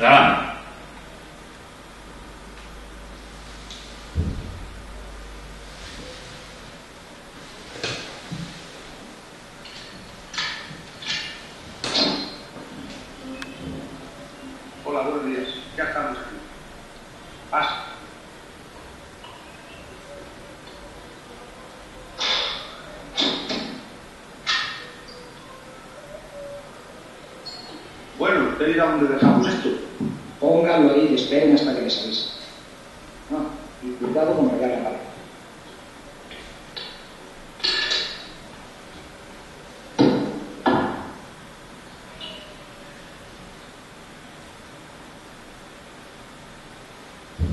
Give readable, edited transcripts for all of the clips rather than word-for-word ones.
Grabando. Hola, buenos días. Ya estamos aquí. Pasa. Bueno, ¿usted dirá dónde dejamos esto? Pónganlo ahí y esperen hasta que les avise. Ah, y cuidado con rayar la pared.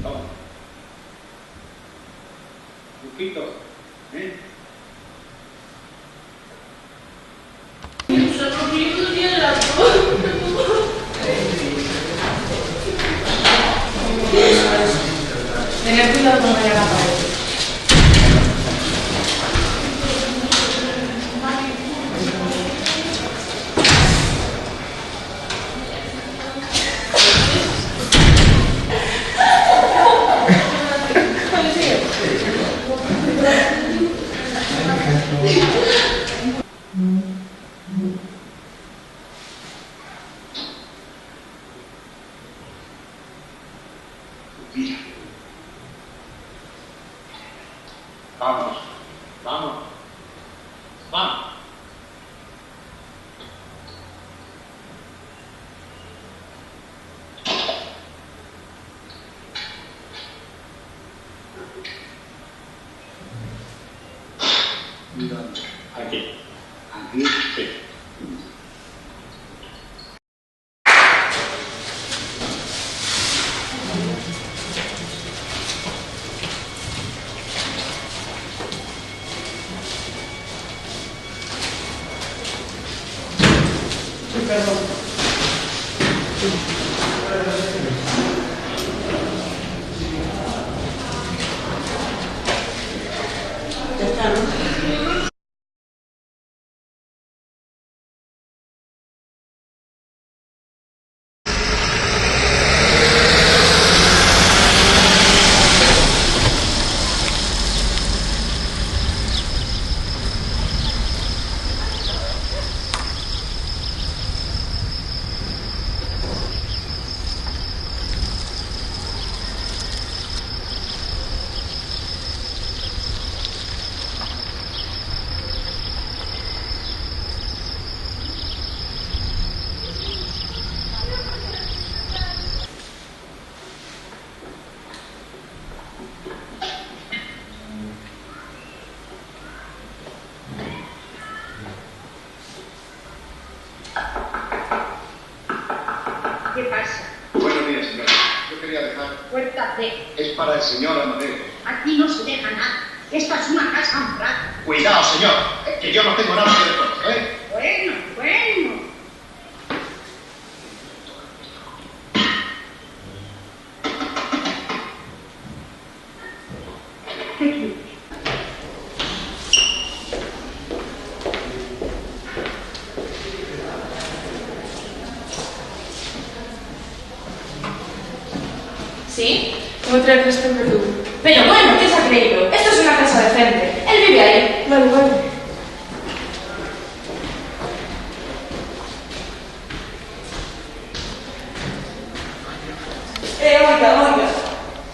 Toma. Luquito, ¿eh? Tener cuidado con rayar la pared. Mira. Vamos. Vamos. Vamos. ¿Dónde? Aquí. ¿Aquí? Sí. Perdón. Ya está, ¿no? ¿Qué pasa? Buenos días, señora. Yo quería dejar... Puerta C. Es para el señor Amadeo. Aquí no se deja nada. Esta es una casa honrada. Cuidado, señor, que yo no tengo nada que ver con esto, ¿eh? Bueno, bueno. ¿Qué quieres? ¿Sí? ¿Cómo te lo crees que tú? Pero bueno, ¿qué se ha creído? Esto es una casa decente. Él vive ahí. Vale, vale. Oiga.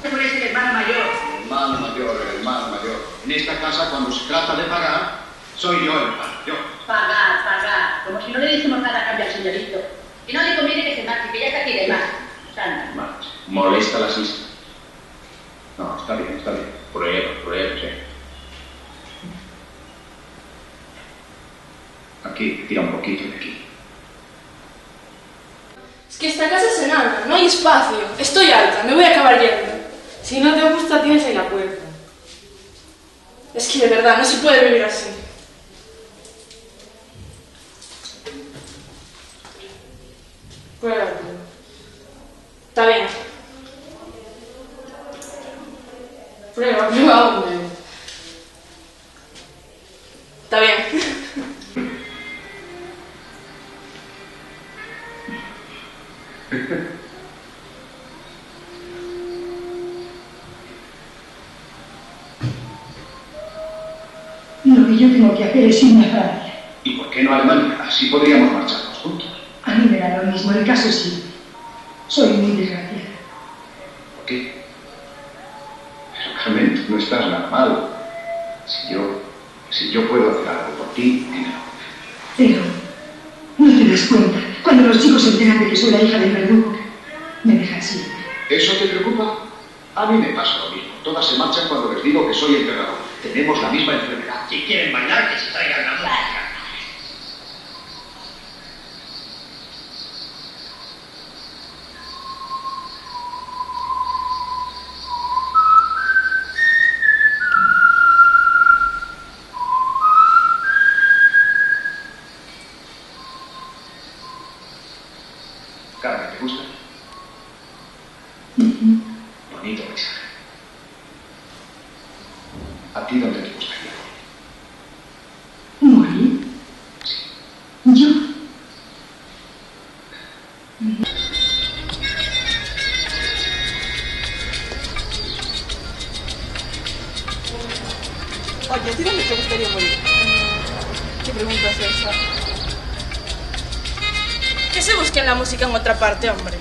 Por ese el hermano mayor. Hermano mayor, hermano mayor. En esta casa, cuando se trata de pagar, soy yo el mayor. Pagar. Como si no le dijésemos nada a cambio al señorito. Y no le conviene que se marche, que ya está aquí de más. Santa. Marcha. Molesta la sisa. No, está bien, está bien. Prueba, sí. Aquí, tira un poquito de aquí. Es que esta casa es enana, no hay espacio. Estoy alta, me voy a acabar yendo. Si no te gusta, tienes ahí la puerta. Es que de verdad, no se puede vivir así. Pruébalo. Está bien. Prueba, hombre. Está bien. Lo que yo tengo que hacer es irme a Francia. ¿Y por qué no a Alemania? Así podríamos marcharnos juntos. A mí me da lo mismo, el caso es simple. Soy muy desgraciada. ¿Por qué? Pero Carmen, tú no estás nada mal. Si yo puedo hacer algo por ti, dímelo. Pero no te das cuenta. Cuando los chicos se enteran de que soy la hija del verdugo, me dejan siempre. ¿Eso te preocupa? A mí me pasa lo mismo. Todas se marchan cuando les digo que soy emperador. Tenemos la misma enfermedad. Si quieren bailar, que se traigan la música. Carmen, ¿te gusta? Bonito paisaje. ¿A ti dónde te gustaría? ¿Morir? Sí. ¿Yo? Oye, ¿a ti dónde te gustaría morir? ¿Qué pregunta es esa? Que se busque en la música en otra parte, hombre.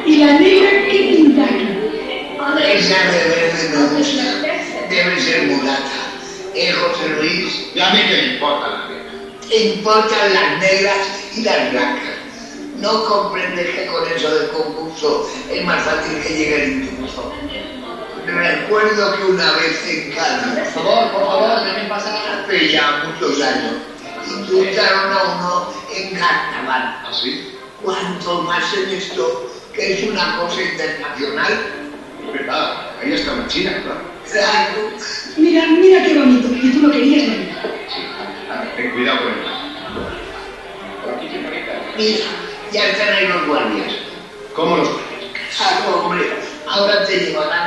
¿Y la negra qué pinta aquí? Esa de verde no gusta. Debe ser mulata. José Luis. ¿Y a mí qué me importa la negra? Importan las negras y las blancas. No comprendes que con eso del concurso es más fácil que llegue el intruso. Recuerdo que una vez en Cádiz, Por favor, dejen pasar. hace ya muchos años, indultaron a uno en carnaval. ¿Ah, sí? Cuanto más en esto, que es una cosa internacional. Es verdad. Ahí está una china, claro. Claro. Mira, mira qué bonito, que tú lo querías ver. Sí. Ten cuidado con el mar. Por aquí, señorita. Mira, ya están ahí los guardias. ¿Cómo los ves? Ah, hombre, ahora te llevarán